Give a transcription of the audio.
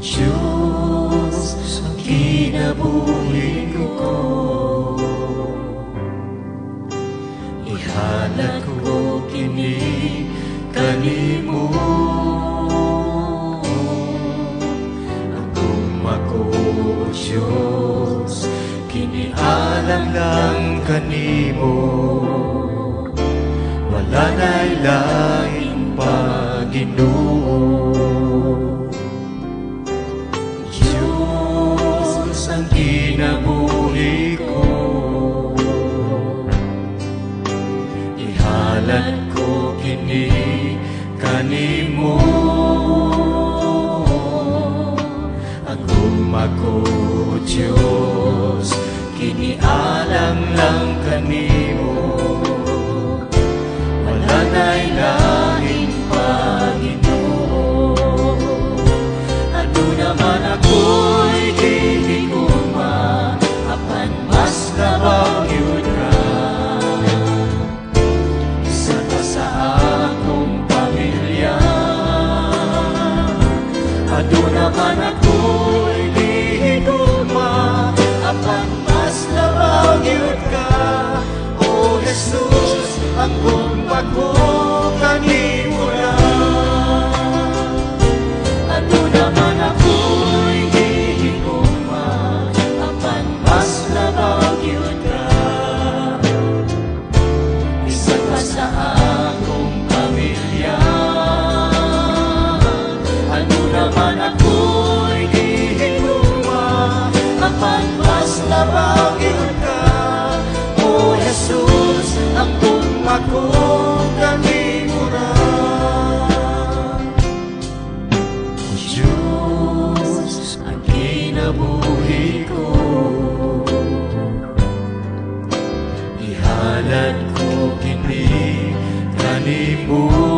Diyos, ang kinabuhi ko, ihalat ko kini kanimo. Agum ako, Diyos, kinialam lang kanimo. Wala na'y lain pa, Ginoo. Diyos, ang kinabuhi ko, ihalat ko kini kanimo. Agum ako, Diyos, kinialam lang kanimo. Wala na'y lain pa, Ginoo. Ano naman ako'y gihigugma, apan mas labaw yun ka. Isa ka sa akong pamilya. Ano naman ako'y gihigugma, apan mas labaw yun ka. O Jesus, ang gumba ko kanimo na. Ano naman ako'y gihigugma, apan mas labaw yun ka. Isa ka sa akong pamilya. Ano naman ako'y gihigugma, apan mas labaw yun ka. O Jesus, ang gumba ko kanimo na. Diyos, ang kinabuhi ko, ihalat ko kini kanimo.